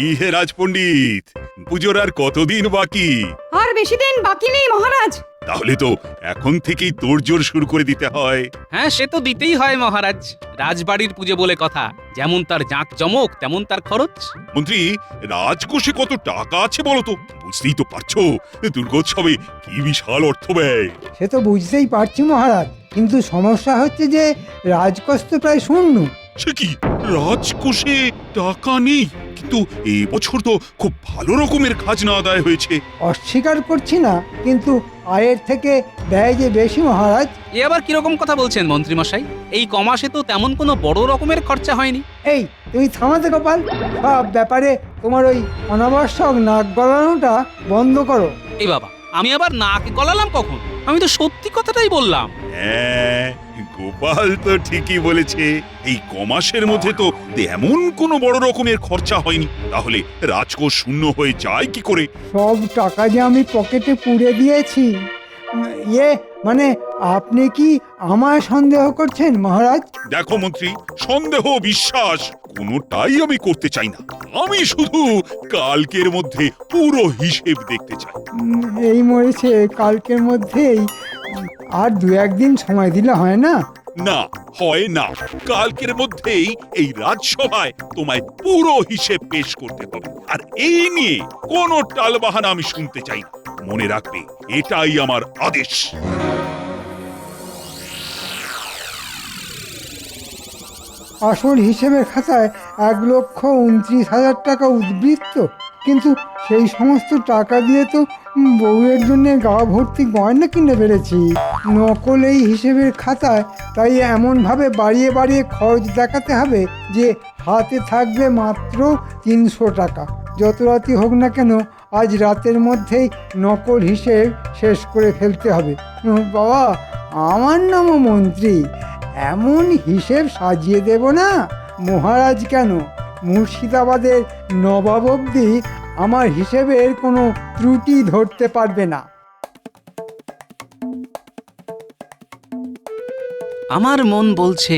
কি হে রাজপণ্ডিত, পুজোর আর কতদিন বাকি? আর বেশি দিন বাকি নেই মহারাজ। তাহলে তো এখন থেকেই তোড়জোড় শুরু করে দিতে হয়। হ্যাঁ, সে তো দিতেই হয় মহারাজ। রাজবাড়ির পুজো বলে কথা, যেমন তার জাঁকজমক তেমন তার খরচ। মন্ত্রী, রাজকোষে কত টাকা আছে বলো তো? বুঝতেই তো পারছো দুর্গোৎসবে কি বিশাল অর্থ ব্যয়। সে তো বুঝতেই পারছি মহারাজ, কিন্তু সমস্যা হচ্ছে যে রাজকোষ তো প্রায় শূন্য। সে কি, রাজকোষে টাকা নেই? কিন্তু এবছর তো খুব ভালো রকমের খাজনা আদায় হয়েছে। অস্বীকার করছি না, কিন্তু আয়ের থেকে ব্যয় যে বেশি মহারাজ। এ আবার কিরকম কথা বলছেন মন্ত্রী মশাই? এই কমাসে তো তেমন কোনো বড় রকমের খরচা হয়নি। এই তুমি থামাতে গোপাল, সব ব্যাপারে তোমার ওই অনাবশ্যক নাক গলানোটা বন্ধ করো। এই বাবা, আমি আবার নাক গলালাম কখন? আমি তো সত্যি কথাটাই বললাম। হ্যাঁ, গোপাল তো ঠিকই বলেছে। এই কমাসের মধ্যে তো তেমন কোনো বড় রকমের খরচা হয়নি। তাহলে রাজকোষ শূন্য হয়ে যায় কি করে? সব টাকা যে আমি পকেটে পুড়ে দিয়েছি। মানে আপনি কি আমায় সন্দেহ করছেন মহারাজ? দেখো মন্ত্রী, সন্দেহ বিশ্বাস কোনোটাই আমি করতে চাই না। আমি শুধু কালকের মধ্যে পুরো হিসেব দেখতে চাই। এই মরেছে, কালকের মধ্যেই আর দু একদিন সময় দিলে হয় না? না, হয় না। কালকের মধ্যেই এই রাজসভায় তোমায় পুরো হিসেব পেশ করতে হবে। আর এই নিয়ে কোনো টালবাহানা আমি শুনতে চাই না। মনে রাখবে, এটাই আমার আদেশ। আসল হিসেবের খাতায় 1,29,000 টাকা উদ্বৃত্ত, কিন্তু সেই সমস্ত টাকা দিয়ে তো বউয়ের জন্য গা ভর্তি গয়না কিনে ফেলেছি। নকল এই হিসেবের খাতায় তাই এমনভাবে বাড়িয়ে বাড়িয়ে খরচ দেখাতে হবে যে হাতে থাকবে মাত্র 300 টাকা। যত রাতই হোক না কেন, আজ রাতের মধ্যেই নকল হিসেব শেষ করে ফেলতে হবে। বাবা, আমার নামও মন্ত্রী, এমন হিসেব সাজিয়ে দেব না, মহারাজ কেন, মুর্শিদাবাদের নবাব অবধি আমার হিসেবের কোনো ত্রুটি ধরতে পারবে না। আমার মন বলছে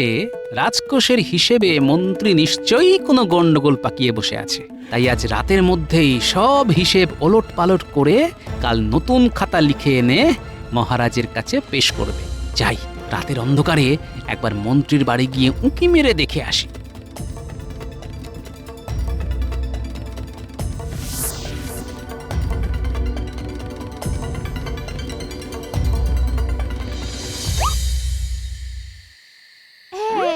রাজকোষের হিসেবে মন্ত্রী নিশ্চয়ই কোনো গন্ডগোল পাকিয়ে বসে আছে। তাই আজ রাতের মধ্যেই সব হিসেব ওলট পালট করে কাল নতুন খাতা লিখে এনে মহারাজের কাছে পেশ করবে। যাই, রাতের অন্ধকারে একবার মন্ত্রীর বাড়ি গিয়ে উঁকি মেরে দেখে আসি।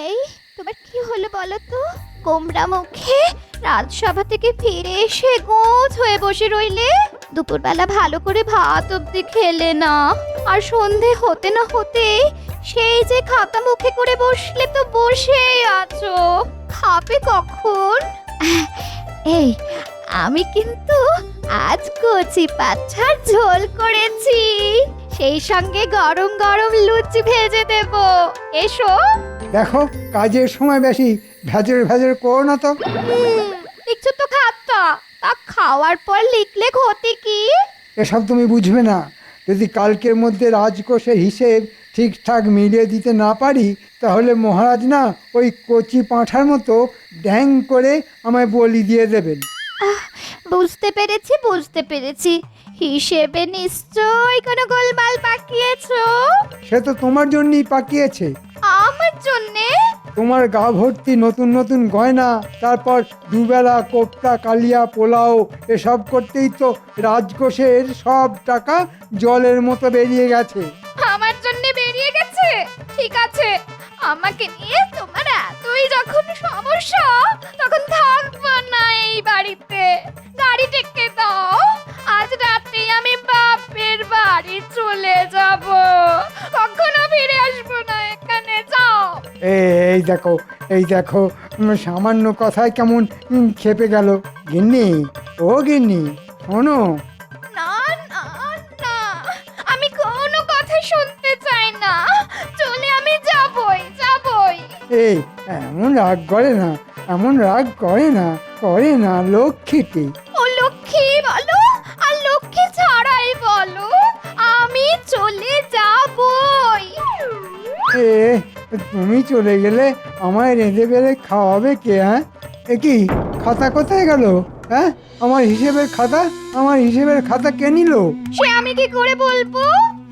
এই তোমার কি হলো বলো তো? গোমরা মুখে রাজসভা থেকে ফিরে এসে গোছ হয়ে বসে রইলে। দুপুরবেলা ভালো করে ভাত অব্দি খেলে না, আর সন্ধে হতে না হতে সেই যে খাতা মুখে করে বসলে তো বসেই আছো। খাবে কখন? এই আমি কিন্তু আজ কচি পাঁঠার ঝোল করেছি, সেই সঙ্গে গরম গরম লুচি ভেজে দেব। এসো। দেখো, কাজের সময় বেশি ভেজর ভেজর করো না তো। লিখছো তো খাতা, তা খাওয়ার পর লিখলে ক্ষতি কি? এসব তুমি বুঝবে না। যদি কালকের মধ্যে রাজকোষের হিসেব ঠিকঠাক মিলিয়ে দিতে না পারি, তাহলে মহারাজ না ওই কচি পাঁঠার মতো ড্যাং করে আমায় বলি দিয়ে দেবেন। বুঝতে পেরেছি বুঝতে পেরেছি, হিসেবে নিশ্চয়ই কোনো গোলমাল পাকিয়েছো। সে তো তোমার জন্যই পাকিয়েছে। আমার জন্যে? তোমার গা ভর্তি নতুন নতুন গয়না, তারপর দুবেলা কোপ্তা কালিয়া পোলাও, এসব করতেই তো রাজকোষের সব টাকা জলের মতো বেরিয়ে গেছে। আমার জন্যে বেরিয়ে গেছে? ঠিক আছে, আমাকে নিয়ে তোমার এতই যখন সমস্যা, তখন থাকবো না এই বাড়িতে। গাড়ি ডেকে দাও, আজ রাতে আমি বাপের বাড়ি চলে যাব, কখনো ফিরে আসবো না এখানে। যাও। এই দেখো, এই দেখো, সামান্য কথায় কেমন খেপে গেল। গিন্নি, ও গিন্নি, শোনো। না না না, আমি কোনো কথা শুনতে চাই না, চলে আমি যাবই যাবই। এই এমন রাগ করে না, এমন রাগ করে না, করে না লক্ষ্মীটি। ও লক্ষ্মী বলো আর লক্ষ্মী ছাড়াই বলো, আমি চলে যাবই। তুমি চলে গেলে আমায় রেঁধে বেড়ে খাওয়াবে কে? হ্যাঁ, এ কি খাতা কোথায় গেল? হ্যাঁ, আমার হিসেবের খাতা কে নিল? সে আমি কি করে বলবো?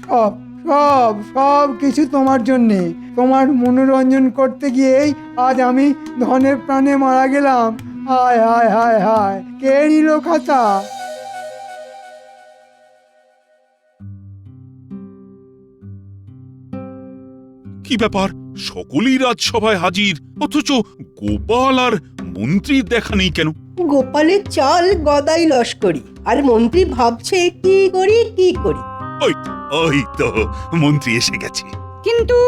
সব সব সব কিছু তোমার জন্যে। তোমার মনোরঞ্জন করতে গিয়েই আজ আমি ধনের প্রাণে মারা গেলাম। হায় হায় হায় হায়, কে নিল খাতা? কি ব্যাপার, সকলেই রাজসভায় হাজির, অথচ গোপাল আর মন্ত্রীর দেখা নেই কেন? গোপালের চাল গদাই লস্করি, আর মন্ত্রী ভাবছে কি করি কি করি। ওই তো মন্ত্রী এসে গেছে। কিন্তু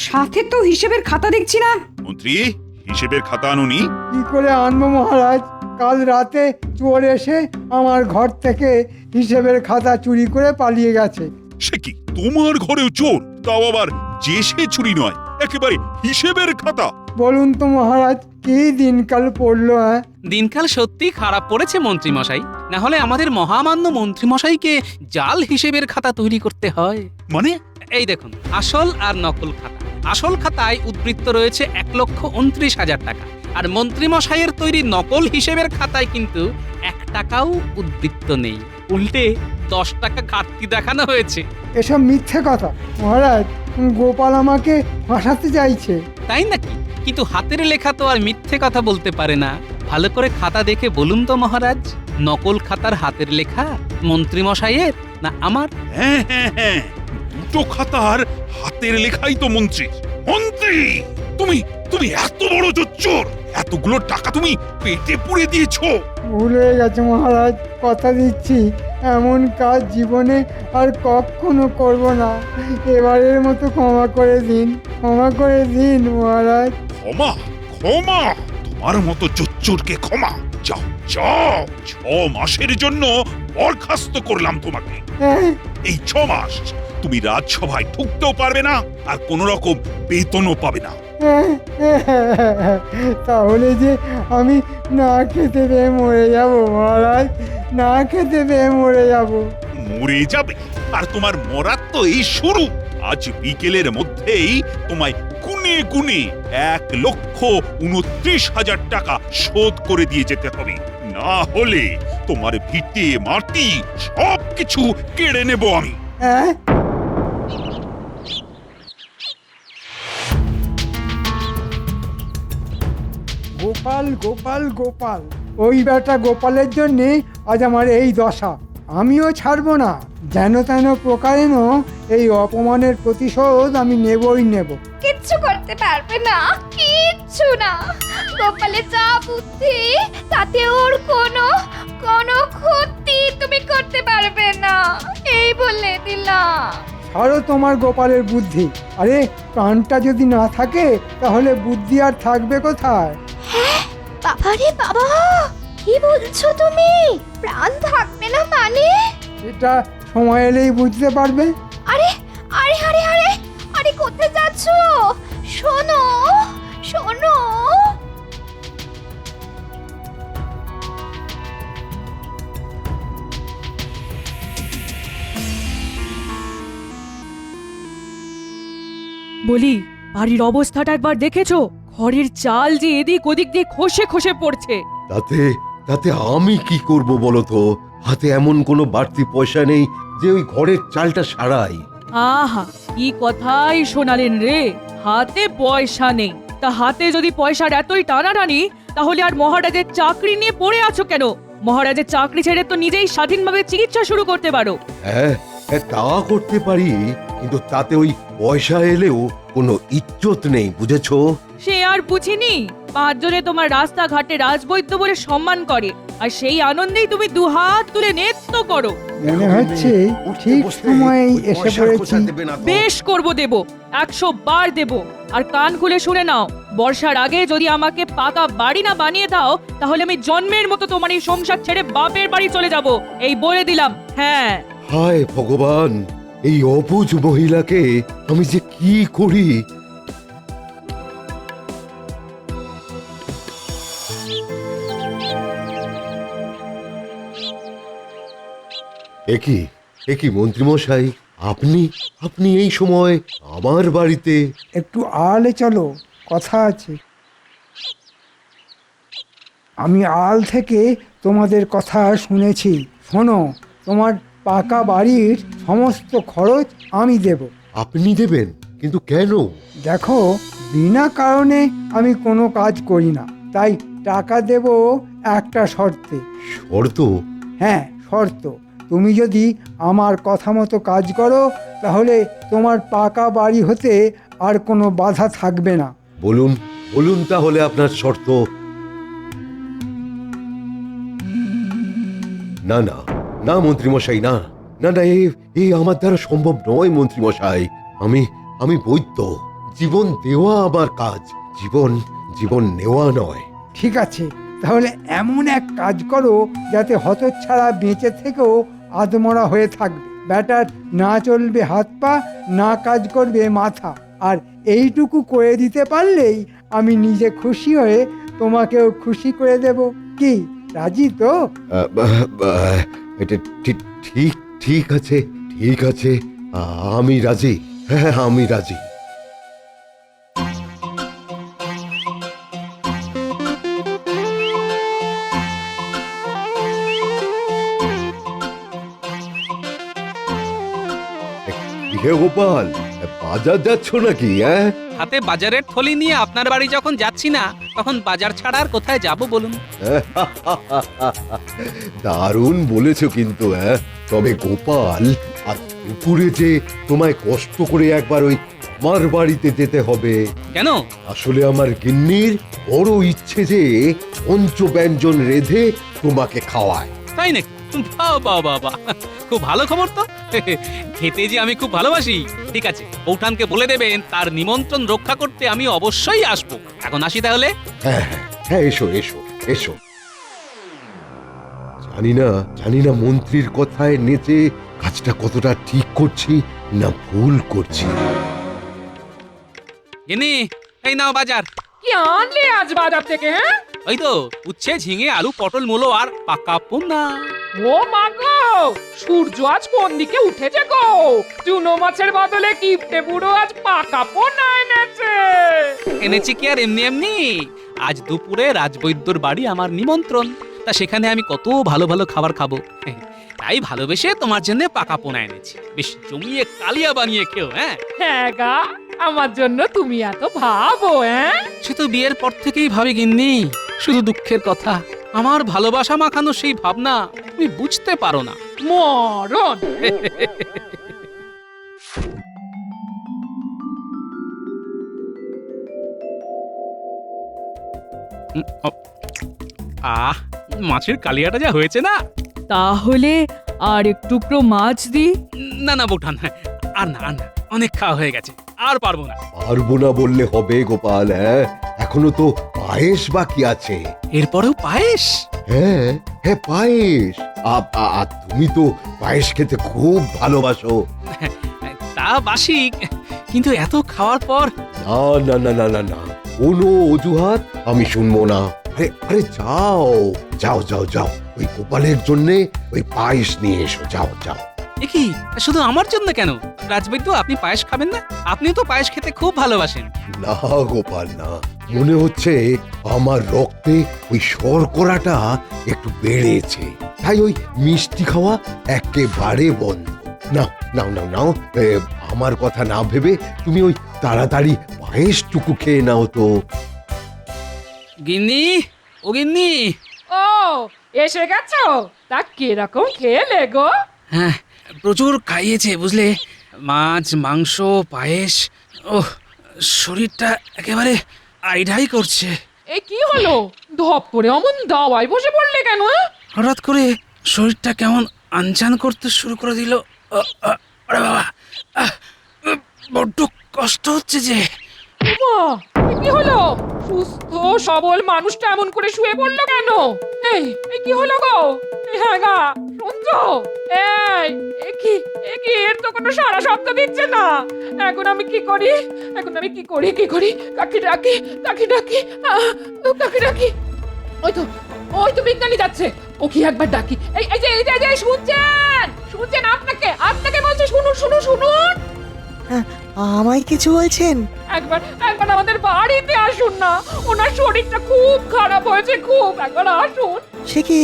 সাথে তো হিসেবের খাতা দেখছি না। মন্ত্রী, হিসেবের খাতা আনুনি? কি করে আনবো মহারাজ? কাল রাতে চোর এসে আমার ঘর থেকে হিসেবের খাতা চুরি করে পালিয়ে গেছে। সে কি, তোমার ঘরেও চোর? তাও আবার যে সে চুরি নয়, একেবারে হিসেবের খাতা। বলুন তো মহারাজ, কি দিনকাল পড়লো? হ্যাঁ, দিনকাল সত্যি খারাপ পড়েছে মন্ত্রী মশাই, না হলে আমাদের মহামান্য মন্ত্রী মশাইকে জাল হিসেবের খাতা তৈরি করতে হয়। মানে? এই দেখুন, আসল আর নকল খাতা। আসল খাতায় উদ্বৃত্ত রয়েছে 1,29,000 টাকা, আর মন্ত্রী মশাইয়ের তৈরি নকল হিসেবের খাতায় কিন্তু 1 টাকাও উদ্বৃত্ত নেই, উল্টে 10 টাকা ঘাটতি দেখানো হয়েছে। এসব মিথ্যে কথা মহারাজ। গোপাল আমাকে ফাঁসাতে চাইছে। তাই নাকি? কিন্তু হাতের লেখা তো আর মিথ্যে কথা বলতে পারে না। ভালো করে খাতা দেখে বলুন তো মহারাজ, নকল খাতার হাতের লেখা মন্ত্রী মশাইয়ের না আমার? হ্যাঁ হ্যাঁ হ্যাঁ, দুটো খাতার হাতের লেখাই তো মন্ত্রীর। মন্ত্রী, তুমি তুমি এত বড় জোচ্চোর! এতগুলো টাকা তুমি পেটে পুড়ে দিয়েছো। ভুল হয়ে গেছে মহারাজ, কথা দিচ্ছি এমন কাজ জীবনে আর কখনো করব না। এবারের মতো ক্ষমা করে দিন, ক্ষমা করে দিন মহারাজ। ক্ষমা? ক্ষমা? তোমার মতো জোচ্চোরকে ক্ষমা? যাও যাও, 6 মাসের জন্য বরখাস্ত করলাম তোমাকে। হ্যাঁ, এই 6 মাস তুমি রাজসভায় ঢুকতেও পারবে না, আর কোন রকম বেতনও পাবে না। তাহলে যে আমি না খেতে পেয়ে মরে যাব মহারাজ, না খেতে পেয়ে মরে যাব। মরে যাবে? আর তোমার মরার তো এই শুরু। আজ বিকেলের মধ্যেই তোমায় গুনে গুনে 1,29,000 টাকা শোধ করে দিয়ে যেতে হবে, না হলে তোমার ভিটে মাটি সবকিছু কেড়ে নেব আমি। হ্যাঁ, গোপাল গোপাল গোপাল, ওই বেটা গোপালের জন্যে আজ আমার এই দশা। আমিও ছাড়বো না, যেন তেন প্রকারেণ এই অপমানের প্রতিশোধ আমি নেবই নেব। কিচ্ছু করতে পারবে না, কিচ্ছু না। গোপালের যা বুদ্ধি, তাতে ওর কোনো ক্ষতি তুমি করতে পারবে না, এই বলে দিলাম। ছাড়ো তোমার গোপালের বুদ্ধি। আরে, প্রাণটা যদি না থাকে তাহলে বুদ্ধি আর থাকবে কোথায়? বাবারে বাবা, কি বলছো তুমি? প্রাণ থাকবে না মানে? এটা সময় এলেই বুঝতে পারবে। আরে আরে আরে আরে আরে, কোথায় যাচ্ছো? শোনো শোনো। বলি, বাড়ির অবস্থাটা একবার দেখেছো? ঘরের চাল যে এদিক ওদিক দিয়ে খসে খসে পড়ছে। তাতে তাতে আমি কি করব বলো তো? হাতে এমন কোনো বাড়তি পয়সা নেই যে ওই ঘরের চালটা সারাই। আহা, কি কথাই শোনালেন রে! হাতে পয়সা নেই, তা হাতে যদি পয়সার এতই টানাটানি, তাহলে আর মহারাজের চাকরি নিয়ে পড়ে আছো কেন? মহারাজের চাকরি ছেড়ে তো নিজেই স্বাধীনভাবে চিকিৎসা শুরু করতে পারো। হ্যাঁ, তা করতে পারি, কিন্তু তাতে ওই পয়সা এলেও কোনো ইজ্জত নেই, বুঝেছো? সে আর বুঝিনি। 5 জনে তোমার রাস্তাঘাটে রাজবৈদ্য বলে সম্মান করে, আর সেই আনন্দেই তুমি দুহাত তুলে নৃত্য করো। মনে হচ্ছে ঠিক সময়ে এসে পড়েছি। বেশ করব, দেব, 100 বার দেব। আর কান খুলে শুনে নাও, বর্ষার আগে যদি আমাকে পাকা বাড়ি না বানিয়ে দাও, তাহলে আমি জন্মের মতো তোমার এই সংসার ছেড়ে বাপের বাড়ি চলে যাব, এই বলে দিলাম। হ্যাঁ। হায় ভগবান, এই অবুঝ মহিলাকে আমি যে কি করি! একি মন্ত্রীমশাই, আপনি আপনি এই সময় আমার বাড়িতে? একটু আড়ালে চলো, কথা আছে। আমি আড়াল থেকে তোমাদের কথা শুনেছি। শোনো, তোমার পাকা বাড়ির সমস্ত খরচ আমি দেব। আপনি দেবেন? কিন্তু কেন? দেখো, বিনা কারণে আমি কোনো কাজ করি না, তাই টাকা দেব একটা শর্তে। শর্ত? হ্যাঁ, শর্ত। তুমি যদি আমার কথা মতো কাজ করো তাহলে তোমার পাকা বাড়ি হতে আর কোনো বাধা থাকবে না। বলুন বলুন তাহলে আপনার শর্ত। না না না মন্ত্রীমশাই, না না না, এই আমার দ্বারা সম্ভব নয় মন্ত্রীমশাই। আমি বৈদ্য, জীবন দেওয়া আমার কাজ, জীবন নেওয়া নয়। ঠিক আছে, তাহলে এমন এক কাজ করো যাতে হতচ্ছাড়া বেঁচে থেকেও আদমরা হয়ে থাকবে। ব্যাটার না চলবে হাত পা, না কাজ করবে মাথা, আর এইটুকু করে দিতে পারলেই আমি নিজে খুশি হয়ে তোমাকেও খুশি করে দেব। কি, রাজি তো? এটা ঠিক ঠিক ঠিক আছে, ঠিক আছে, আমি রাজি। হ্যাঁ, আমি রাজি। হে গোপাল, বাজার যাচ্ছ নাকি? হ্যাঁ, হাতে বাজারের থলি নিয়ে আপনার বাড়ি যখন যাচ্ছি না, তখন বাজার ছাড়া আর কোথায় যাব বলুন? দারুণ বলেছো কিন্তু। হ্যাঁ, তবে গোপাল, আজ দুপুরে যে তোমায় কষ্ট করে একবার ওই আমার বাড়িতে যেতে হবে। কেন? আসলে আমার গিন্নির বড় ইচ্ছে যে পঞ্চব্যঞ্জন রেঁধে তোমাকে খাওয়ায়। তাই নাকি? বাবা বাবা, খুব ভালো খবর তো। খেতে যে আমি খুব ভালোবাসি। ঠিক আছে, বৌঠানকে বলে দেবেন তার নিমন্ত্রণ রক্ষা করতে আমি অবশ্যই আসবো। এখন আসি তাহলে। হ্যাঁ হ্যাঁ হ্যাঁ, এসো এসো এসো। জানি না মন্ত্রীর কথায় নেচে কাজটা কতটা ঠিক করছি না ভুল করছি। গিন্নি, এই নাও বাজার। কি আনলে আজ বাজার থেকে? হ্যাঁ, ওই তো উচ্ছে, ঝিঙে, আলু, পটল, মূলো আর পাকা পোনা। ও মা গো, সূর্য আজ কোন দিকে উঠেছে গো? চুনো মাছের বদলে কিপটে বুড়ো আজ পাকা পোনা এনেছে। এনেছি কি আর এমনি এমনি? আজ দুপুরে রাজবৈদ্যর বাড়ি আমার নিমন্ত্রণ, তা সেখানে আমি কত ভালো ভালো খাবার খাবো। তাই ভালোবেসে তোমার জন্য পাকা পোনা এনেছি। বেশ জমিয়ে কালিয়া বানিয়ে খেও। হ্যাঁ হ্যাঁ গা, আমার জন্য তুমি এত ভাবো? হ্যাঁ, সে তো বিয়ের পর থেকেই ভাবি গিন্নি। শুধু দুঃখের কথা, আমার ভালোবাসা মাখানো সেই ভাবনা তুমি বুঝতে পারো না। মরণ। আহ, মাছের কালিয়াটা যা হয়েছে না। তাহলে আর এক টুকরো মাছ দি? না না বৌঠান, আর না আর না, অনেক খাওয়া হয়ে গেছে, আর পারবো না। পারবো না বললে হবে গোপাল? হ্যাঁ, এখনো তো পায়েস বাকি আছে। এরপরেও পায়েস? হ্যাঁ হ্যাঁ, পায়েস। তুমি তো পায়েস খেতে খুব ভালোবাসো। তা বাসি, কিন্তু এত খাওয়ার পর। না না না না না না, কোনো অজুহাত আমি শুনবো না। আরে আরে, যাও যাও যাও যাও, ওই গোপালের জন্যে ওই পায়েস নিয়ে এসো। যাও যাও। এ কি, শুধু আমার জন্য কেন? রাজবৈদ্য, আপনি পায়েস খাবেন না? আপনিও তো পায়েস খেতে খুব ভালোবাসেন। না গোপাল, না, মনে হচ্ছে আমার রক্তে ওই শর্করাটা একটু বেড়েছে, তাই ওই মিষ্টি খাওয়া একেবারে বন্ধ। নাও নাও নাও নাও, আমার কথা না ভেবে তুমি ওই তাড়াতাড়ি পায়েসটুকু খেয়ে নাও তো। গিন্নি, ও গিন্নি। ও, এসে গেছো? তা কিরকম খেলে গো? হ্যাঁ, প্রচুর খাইয়েছে বুঝলে, মাছ, মাংস, পায়েস। ওহ, শরীরটা একেবারে আইঢাই করছে। এ কি হলো? ধপ করে অমন দাওয়ায় বসে পড়লে কেন? হঠাৎ করে শরীরটা কেমন আনচান করতে শুরু করে দিল। আরে বাবা, বড্ড কষ্ট হচ্ছে যে। মা, এ কি হলো? সুস্থ সবল মানুষটা এমন করে শুয়ে পড়লো কেন? এই এ কি হলো গো? হ্যাঁ গা, শুনছো? এ কি এর তো কোনো সারা শব্দ দিচ্ছে না। এখন আমি কি করি? কি করি? কাকে ডাকি? কাকে ডাকি? ওই তো বিজ্ঞানী যাচ্ছে। ও কি একবার ডাকি? এই যে শুনছেন? আপনাকে বলছে, শুনুন। আমায় কিছু বলছেন? একবার আমাদের বাড়িতে আসুন না, ওনার শরীরটা খুব খারাপ হয়েছে, খুব। একবার আসুন। সে কি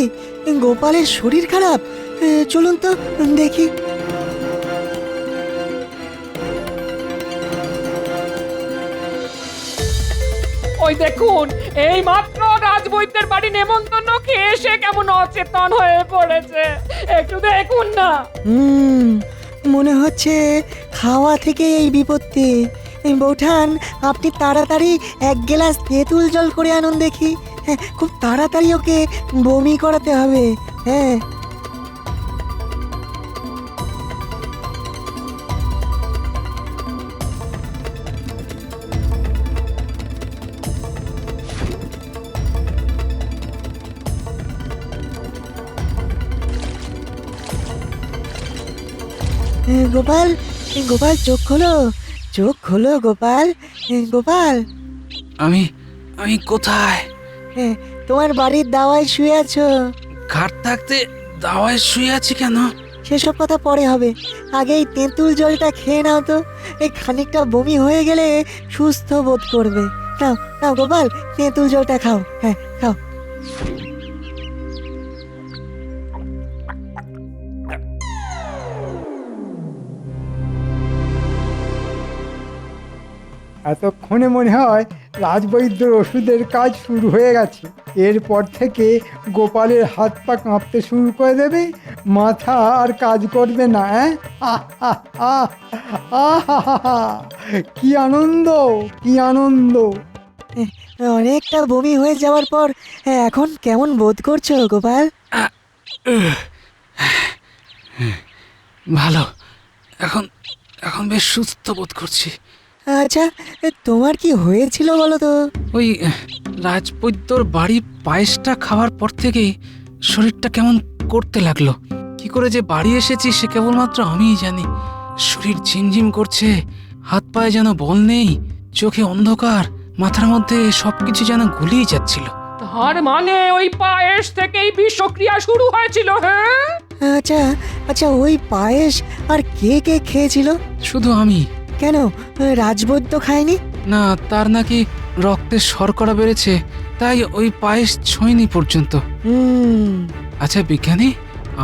গোপালের শরীর খারাপ। চলুন তো দেখি। ওই দেখুন, এই মাত্র রাজবৈদ্যের বাড়ি নেমন্তন্ন খেয়ে এসে কেমন অচেতন হয়ে পড়েছে, একটু দেখুন না। মনে হচ্ছে খাওয়া থেকে এই বিপত্তি। বৌঠান, আপনি তাড়াতাড়ি এক গ্লাস তেঁতুল জল করে আনুন দেখি। হ্যাঁ, খুব তাড়াতাড়ি ওকে বমি করাতে হবে। হ্যাঁ। গোপাল, গোপাল চোখ খোলো, চোখ খোলো গোপাল। গোপাল, আমি আমি কোথায়? তোমার বাড়ির দাওয়ায় শুয়ে আছো। ঘাট থাকতে দাওয়ায় শুয়ে আছি কেন? সেসব কথা পরে হবে, আগে এই তেঁতুল জলটা খেয়ে নাও তো। এই খানিকটা বমি হয়ে গেলে সুস্থ বোধ করবে। নাও নাও গোপাল, তেঁতুল জলটা খাও। হ্যাঁ, খাও। এতক্ষণে মনে হয় রাজবৈদ্যর ওষুধের কাজ শুরু হয়ে গেছে। এরপর থেকে গোপালের হাত পা কাঁপতে শুরু করে দেবে, মাথা আর কাজ করবে না। কি আনন্দ, কি আনন্দ! অনেকটা বমি হয়ে যাওয়ার পর এখন কেমন বোধ করছো গোপাল? ভালো, এখন এখন বেশ সুস্থ বোধ করছি। আচ্ছা, তোমার কি হয়েছিল বলো তো? ওই রাজবৈদ্যর বাড়ি পায়েসটা খাওয়ার পর থেকেই শরীরটা কেমন করতে লাগলো। কি করে যে বাড়ি এসেছি সে কেবলমাত্র আমিই জানি। শরীর ঝিমঝিম করছে, হাত পায়ে যেন বল নেই, চোখে অন্ধকার, মাথার মধ্যে সবকিছু যেন গুলিয়ে যাচ্ছিল। তার মানে ওই পায়েস থেকেই বিষক্রিয়া শুরু হয়েছিল? হ্যাঁ, আচ্ছা আচ্ছা, ওই পায়েস আর কে কে খেয়েছিল? শুধু আমি। কেন, রাজবৈদ্য খায়নি? না, তার নাকি রক্তে শর্করা বেড়েছে, তাই ওই পায়েস ছোঁয়নি পর্যন্ত। আচ্ছা বিজ্ঞানী,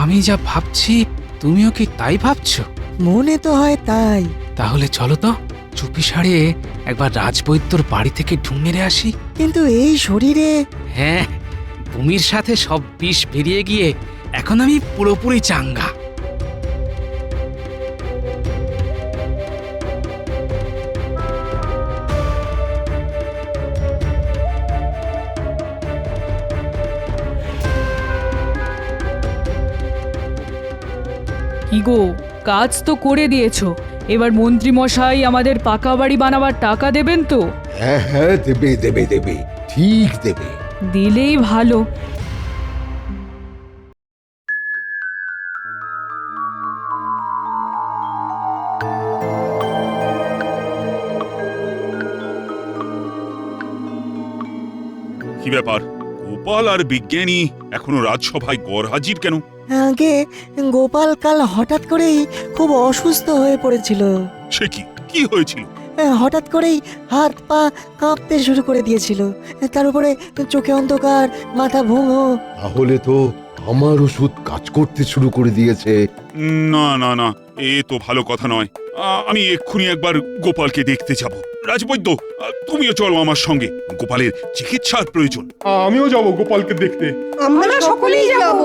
আমি যা ভাবছি তুমিও কি তাই ভাবছো? মনে তো হয় তাই। তাহলে চলো তো চুপি সারে একবার রাজবৈদ্যর বাড়ি থেকে ঢুঁ মেরে আসি। কিন্তু এই শরীরে? হ্যাঁ, বমির সাথে সব বিষ বেরিয়ে গিয়ে এখন আমি পুরোপুরি চাঙ্গা। কি গো, কাজ তো করে দিয়েছো, এবার মন্ত্রী মশাই আমাদের পাকা বাড়ি বানাবার টাকা দেবেন তো? হ্যাঁ হ্যাঁ, দেবে দেবে দেবে, ঠিক দেবে। দিলেই ভালো। কি ব্যাপার, গোপাল আর বিজ্ঞানী এখনো রাজসভায় গরহাজির কেন? আগে গোপাল কাল হঠাৎ করেই খুব অসুস্থ হয়ে পড়েছিল। সে কি, কি হয়েছিল? হঠাৎ করেই হাত পা কাঁপতে শুরু করে দিয়েছিল, তার উপরে চোখে অন্ধকার, মাথা ভুঙো। তাহলে তো আমার ওষুধ কাজ করতে শুরু করে দিয়েছে। না না না, এ তো ভালো কথা নয়। আমি এক্ষুনি একবার গোপালকে দেখতে যাব। রাজবৈদ্য, তুমিও চলো আমার সঙ্গে, গোপালের চিকিৎসার প্রয়োজন। আমিও যাব গোপালকে দেখতে। আমরা সকলেই যাব।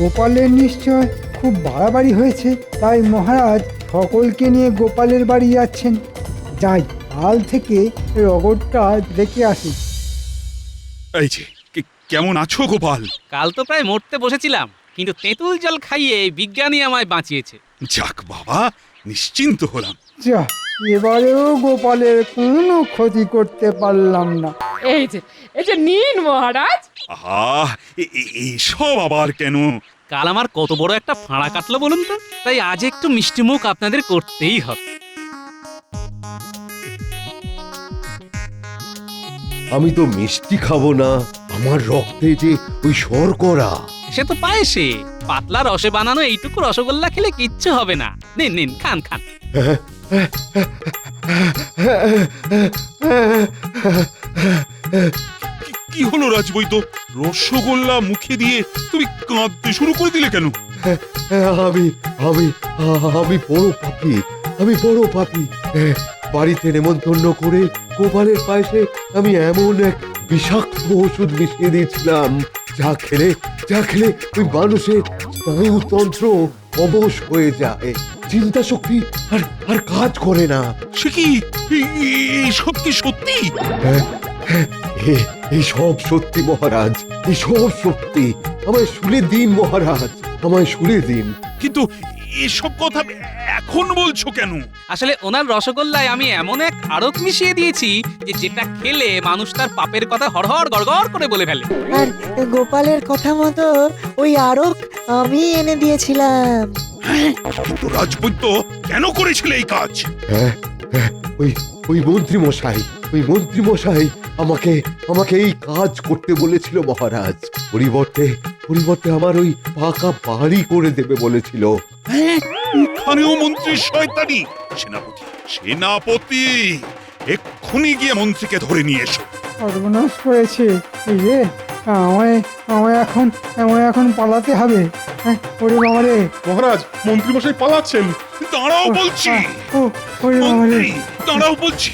গোপালের নিশ্চয় খুব বাড়াবাড়ি হয়েছে, তাই মহারাজ সকলকে নিয়ে গোপালের বাড়ি যাচ্ছেন। যাই, কাল থেকে রগরটা দেখে আসি। এই যে, কেমন আছো গোপাল? কাল তো প্রায় মরতে বসেছিলাম, কিন্তু তেঁতুল জল খাইয়ে বিজ্ঞানী আমায় বাঁচিয়েছে। যাক বাবা, নিশ্চিন্ত হলাম। যা, এবারেও গোপালের কোনো ক্ষতি করতে পারলাম না। এই যে নিন মহারাজ। আহা, এসব আবার কেন? কাল আমার কত বড় একটা ফাঁড়া কাটলো বলুন তো, তাই আজ একটু মিষ্টি মুখ আপনাদের করতেই হবে। আমি তো মিষ্টি খাবো না, আমি আমার রক্তে যে ওই শর্করা। সে তো পায়েসে পাতলা রসে বানানো এইটুকু রসগোল্লা খেলে কিচ্ছু হবে না। নিন নিন, খান খান। কি হলো রাজবৈদ্য? রসগোল্লা মুখে দিয়ে তুমি কাঁদতে শুরু করে দিলে কেন? আমি আমি আমি বড় পাপী, আমি বড় পাপী। বাড়িতে নেমন্তন্ন করে গোপালের পায়েসে আমি এমন এক বিষাক্ত ওষুধ মিশিয়ে দিয়েছিলাম যা খেলে ওই মানুষের স্নায়ুতন্ত্র অবশ হয়ে যায়, চিন্তা শক্তি আর কাজ করে না। সে কি সব কি সত্যি? এই সব সত্যি মহারাজ, এই সব সত্যি। আমায় শুনে দিন মহারাজ, আমায় শুনে দিন। কিন্তু এসব কথা এখন বলছো কেন? আসলে ওনার রসগোল্লায় আমি এমন এক আড়ক মিশিয়ে দিয়েছি যে যেটা খেলে মানুষ তার পাপের কথা হড়হড় গড়গড় করে বলে ফেলে। আর গোপালের কথা মতো ওই আরক আমি এনে দিয়েছিলাম। কিন্তু রাজবৈদ্য কেন করেছিলে এই কাজ? ওই মন্ত্রী মশাই আমাকে এই কাজ করতে বলেছিল মহারাজ। পরিবর্তে আমার ওই পাকা বাড়ি করে দেবে বলেছিল। এখানেও মন্ত্রীর শয়তানি! সেনাপতি এক্ষুনি গিয়ে মন্ত্রীকে ধরে নিয়ে এসো। সর্বনাশ করেছে এই রে, আমায় এখন পালাতে হবে। ওরে বাবা রে! মহারাজ, মন্ত্রীমশাই পালাচ্ছেন। দাঁড়াও বলছি! ওরে বাবা রে! মন্ত্রী, দাঁড়াও বলছি!